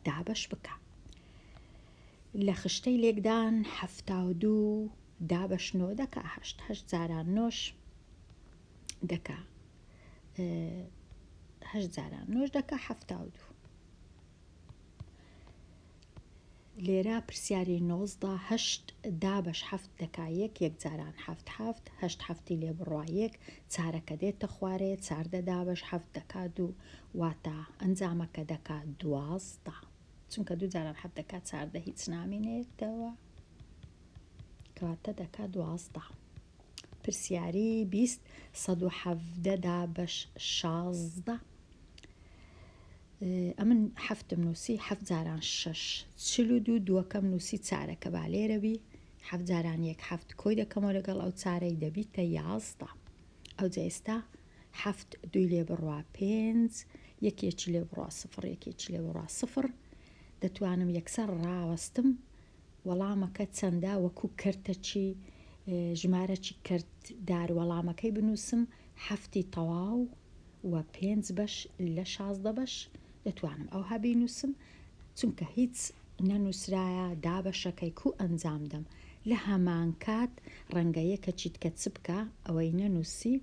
دابش بکە. لە خشتەی لێکدان 72 دابش نۆ دەکا، 8 جاران نۆش دەکا، 8 جاران نۆش دەکا 72. لێرە پرسیاری 19 8 دابش 7 دەکا 1 جاران 7 7 8 هەفتی لێ بڕوا 1 چارەکە دێتە خوارێ 14 دابش 7 دەکا 2 واتە ئەنجامەکە دەکا 12 چونکە 2 جاران 7 دەکا 14 هیچ نامێنێتەوە کەواتە دەکا 12. پرسیاری 20 117 دابش 16 ئەمن هەفتم نووسی 7 جاران 6 42 دووەکەم نووسی چارەکە با لێرەبی 7 جاران 1 7 کۆی دەکەمەوە لەگەڵ ئەو چارەی دەبیتە 11. ئەو جا ئێستا 7 2 لێ بڕوا 5 یەکێکی لێ بڕوا 0 یەکێکی لێ بڕوا 0 دەتوانم یەکسەر ڕاوەستم وەڵامەکە چەندە وەکو کەرتەچی ژمارەی کەرتدار وەڵامەکەی بنووسم هەفتی تەواو و 5 بەش لە 16 بەش دەتوانم ئەو هەبی نووسم چونکە هیچ نەنووسرایە دابەشەکەی کو ئەنجام دەم لە هەمان کات ڕەنگە یەکە چیت کە چ بکە ئەوەی نەنووسی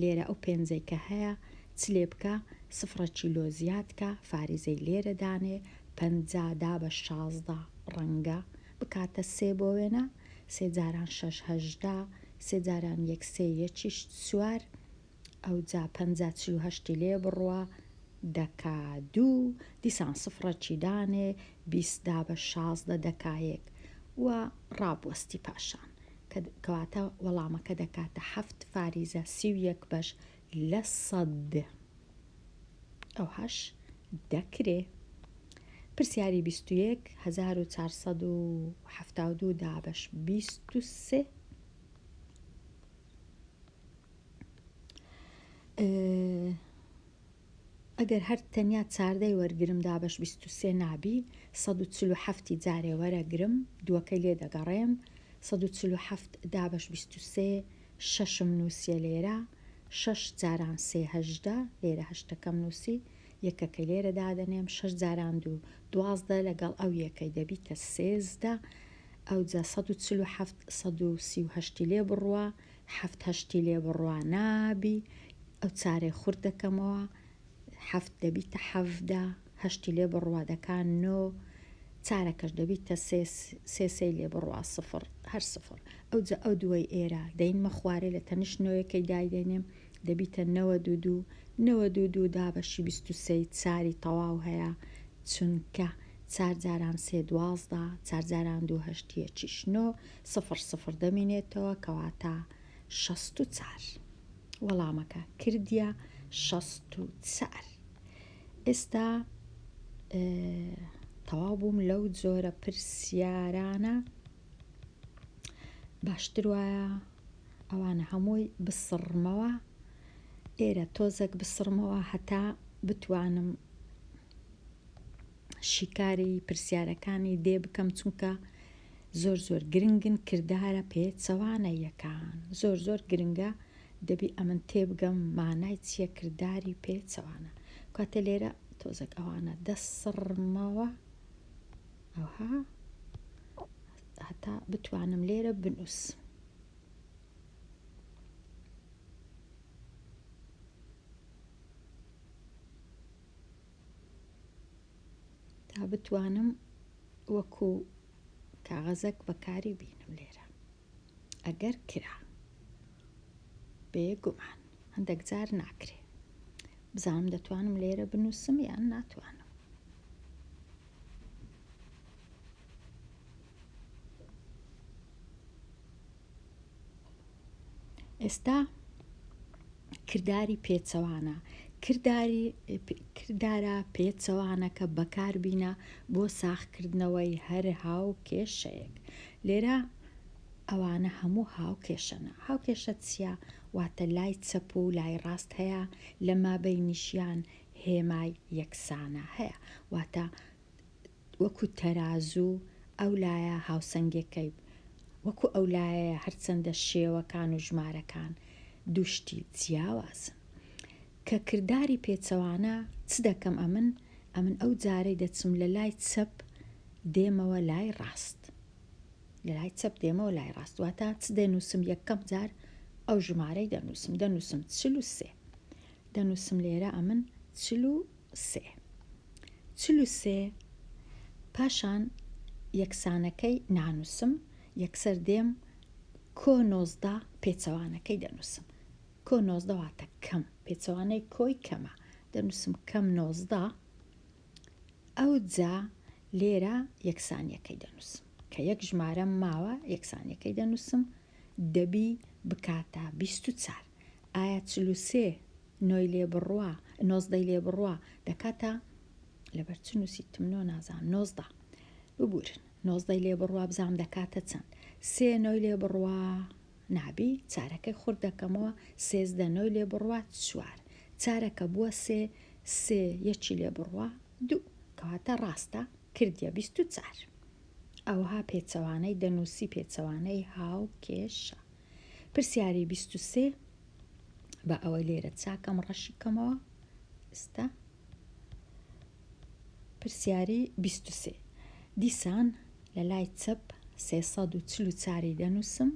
لێرە ئەو پێنجەی کە هەیە چ لێ بکە سفرەکی لۆ زیادکە فاریزەی لێرە دانێ 50 دابش 16 ڕەنگە بکاتە 3 بۆ وێنە 3 جاران 6 18 3 جاران 1 3 یەکیش 4 ئەو جا 50 48 لێ بڕوە دەکا 2 دیسان سفرەکی دانێ 20 دابش 16 دەکا 1 و ڕابوەستی پاشان کەواتە وەڵامەکە دەکاتە 7 فاریزە 31 بەش لە 100 ئەو هەش دەکرێ. پرسیاری 21 1472 دابش 23 ئەگەر هەر تەنیا چاردەی وەرگرم دابش 23 نابی 147 جارێ وەرەگرم دووەکەی لێ دەگەڕێم 147 دابش 23 شەشم نووسیە لێرە 6 جاران 3 18 لێرە هەشتەکەم نووسی یەکەکەی لێرە دادەنێم 6 جاران 2 12 لەگەڵ ئەو یەکەی دەبیتە 13 ئەو جا 147 138 لێ بڕوە 7 هەشتی لێ بڕوا نابی ئەو چارێ خورد دەکەمەوە 7 دەبیتە 17 هەشتی لێ بڕوا دەکا 9 چارەکەش دەبیتە 3 لێ بڕوا 0 هەر 0 ئەو جا ئەو دووەی ئێرە دەینمە خوارێ لە تەنیشت نەوەیەکەی دایدێنێم دەبیتە 92 92 دابشی 23 چاری تەواو هەیە چونکە 4 جاران 3 12 4 جاران 2 8 یەکیش 9 0 0 دەمێنێتەوە کەواتە 64 وەڵامەکە کردیە 64. ئێستا تەواو بووم لەو جۆرە پرسیارانە باشتر وایە ئەوانە هەمووی بسڕمەوە ئێرە تۆزێک بسڕمەوە هەتا بتوانم شیکاری پرسیارەکانی دێ بکەم چونکە زۆر گرنگن کردارە پێچەوانە یەکان زۆر گرنگە دەبی ئەمن تێبگەم مانای چییە کرداری پێچەوانە کاتە لێرە تۆزێک ئەوانە دەسڕمەوە ئەوها هەتا بتوانم لێرە بنووس تا بتوانم وەکو کاغەزێک بەکاری بینم لێرە ئەگەر کرا بێگومان هەندێک جار ناکرێ بزانم دەتوانم لێرە بنووسم یان ناتوانم. ئێستا کرداری پێچەوانە کردارە پێچەوانەکە بەکاربینە بۆ ساختکردنەوەی هەر هاو کێشەیەک لێرە ئەوانە هەموو هاو کێشەنە هاو کێشە چیە واتە لای چەپ و لای ڕاست هەیە لە مابەینیشیان هێمای یەکسانە هەیە واتە وەکو تەرازوو ئەو لایە هاوسەنگەکەی وەکو ئەو لایە هەرچەندە شێوەکان و ژمارەکان دووشتی جیاوازن کە کرداری پێچەوانە چ دەکەم ئەمن ئەمن ئەو جارەی دەچم لە لای چەپ دێمەوە لای ڕاست، لە لای چەپ دێمەوە لای ڕاست، واتە چ دەنووسم یەکەم جار ئەو ژمارەی دەنووسم 43 دەنووسم لێرە ئەمن 43 پاشان یەکسانەکەی نانووسم یەکسەر دێم کۆ 19 پێچەوانەکەی دەنووسم کۆ 19 واتە کەم پێچەوانەی کۆی کەمە دەنووسم کەم 19 ئەو جا لێرە یەکسانیەکەی دەنووسم کە یەک ژمارەم ماوە یەکسانیەکەی دەنووسم دەبی بکاتە 24 ئایا 43 نۆی لێ بڕوا 19 لێ بڕوا دەکاتە لەبەر چ نووسیتمنۆ نازانم 19 ببورن 19 لێ بڕوا بزانم دەکاتە چەند 3 نۆی لێ بڕوا نابی چارەکەی خورد دەکەمەوە 13 نۆی لێ بڕوا 4 چارەکە بووە 3 یەکی لێ بڕوا 2 کەواتە ڕاستە کردیە 24 ئەوها پێچەوانەی دەنووسی پێچەوانەی هاوکێشە پرسیاری 23 بە ئەوەی لێرە چاکەم ڕەشیکەمەوە ئێستا پرسیاری 23 دیسان لە لای چەپ 344 دەنووسم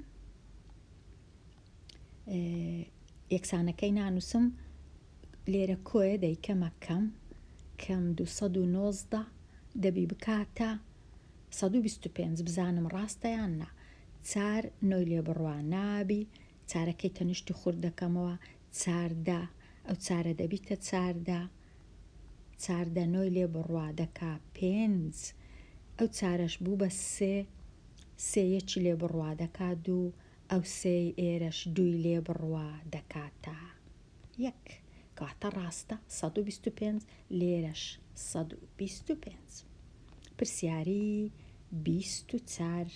یەکسانەکەی نانووسم لێرە کۆیە دەیکەمە کەم 219 دەبی بکاتە 125 بزانم ڕاستە یان نا 4 نۆی لێ بڕوا نابی چارەکەی تەنیشتی خورد دەکەمەوە 14 ئەو چارە دەبیتە 14 نۆی لێ بڕوا دەکا 5 ئەو چارەش بوو بە 3 یەکی لێ بڕوا دەکا 2 ئەو 3 ئێرەش 2 لێ بڕوا دەکاتە 1 کەواتە ڕاستە 125 لێرەش 125 پرسیاری 24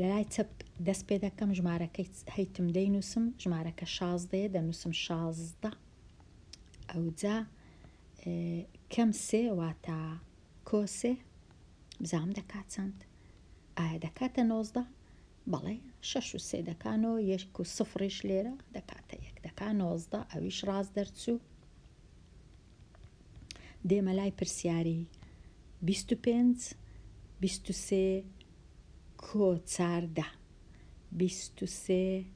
لە لای چەپ دەست پێ دەکەم ژمارەکەی هەیتم دەینووسم ژمارەکە 16 دەنووسم 16 ئەوجا کەم 3 واتە کۆ 3 بزانم دەکات چەند ئایا دەکاتە 19 بەڵێ 6 و 3 دەکانەوە 1 و 0ش لێرە دەکاتە 1 دەکا 19 ئەویش ڕاست دەرچوو دێمە لای پرسیاری 25 23 کۆ 14 23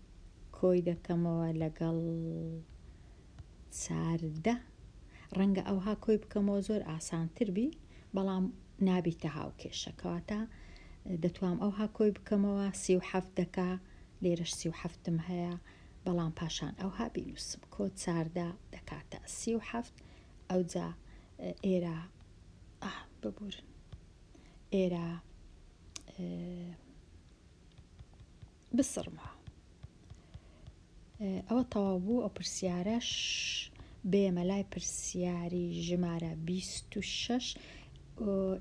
کۆی دەکەمەوە لەگەڵ 14 ڕەنگە ئەوها کۆی بکەمەوە زۆر ئاسانتر بی بەڵام نابیتە هاوکێشە کەواتە دەتوام ئەوها کۆی بکەمەوە 37 دەکا لێرەش 37م هەیە بەڵام پاشان ئەوها بینووسم کۆ 14 دەکاتە 37 ئەوجا ئێرە ببورن ئێرە بسڕمەوە ئەوە تەواو بوو ئەو پرسیارەش بێمە لای پرسیاری ژمارە 26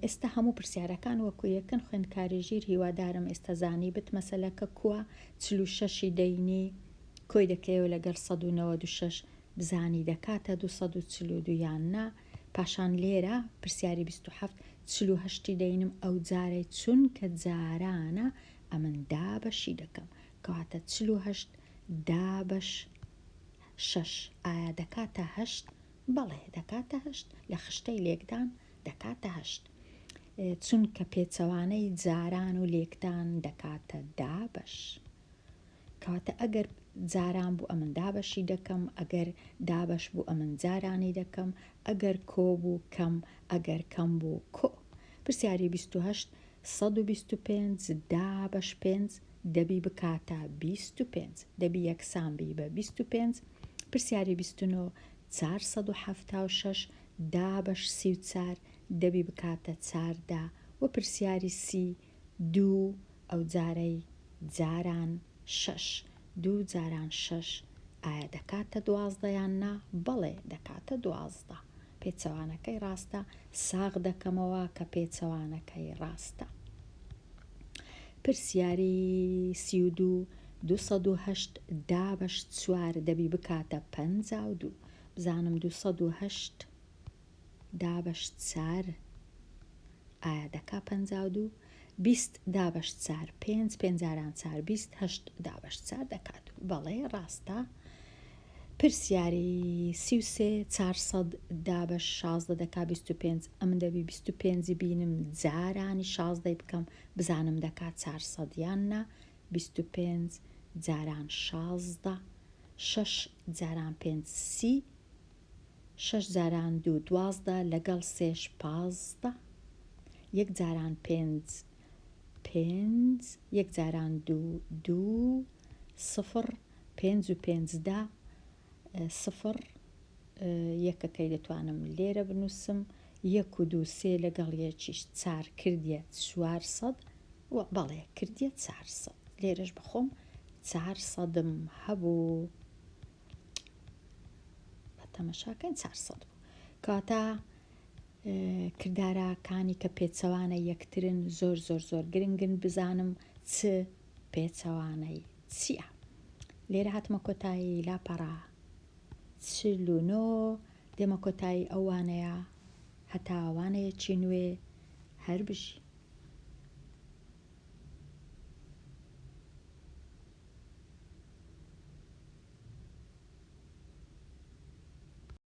ئێستا هەموو پرسیارەکان وەکو یەکن خوێندکاریژیر هیوادارم ئێستا زانی بت مەسەلەکە کووە 46 دەینی کۆی دەکەوە لەگەڵ 196 بزانی دەکاتە 242 یان نا پاشان لێرە پرسیاری 27 48 دەینم ئەو جارەی چونکە جارانە ئەمن دابەشی دەکەم کەواتە 48 دابەش 6 ئایا دەکاتە 8 بەڵێ دەکاتە 8 لە خشتەی لێکدان دەکاتە 8 چونکە پێچەوانەی جاران و لێکدان دەکاتە دابەش کەواتە ئەگەر جاران بوو ئەمن دابەشی دەکەم ئەگەر دابەش بوو ئەمن جارانی دەکەم ئەگەر کۆ بوو کەم ئەگەر کەم بوو کۆ پرسیاری 28 125 دابەش 5 دەبی بکاتە 25 دەبی یەکسان بی بە 25 پرسیاری 29 476 دابەش 34 دەبی بکاتە 14 و پرسیاری 32 ئەو جارەی جاران 6 2 جاران 6 ئایا دەکاتە 12 یان نا بەڵێ دەکاتە 12 پێچەوانەکەی ڕاستە ساغ دەکەمەوە کە پێچەوانەکەی ڕاستە پرسیاری 32 208 دابەش 4 دەبی بکاتە 52 بزانم 208 دابەش 4 ئایا دەکا 52 20 دابەش 4 5 5 4 20 8 دابەش 4 دەکات بەڵێ ڕاستە پرسیاری 33 دا بە 16 دەکا 25 ئەم دەبی 25 بینم جارانی 16 بکەم بزانم دەکات 400 یاننا 25 جاران 16 6 جاران 5 30 6 جاران 2 12 لەگەڵ 3 15 1 جاران 5 5 1 جاران 2 2 0 5 و 15 0 یەکەکەی دەتوانم لێرە بنووسم 1 و 2 3 لەگەڵ یەکیش 4 کردیە 400 بەڵێ کردیە 400 لێرەش بخۆم 400م هەبوو بە تەمەشاکەین 400 بوو کاتە کردارەکانی کە پێچەوانە یەکترن زۆر زۆر زۆر گرنگن بزانم چ پێچەوانەی چییە لێرە هاتمە کۆتایی لاپەڕا 49 دێمە کۆتایی ئەوانەیە هەتا ئەوانەیەکی نوێ هەر بژی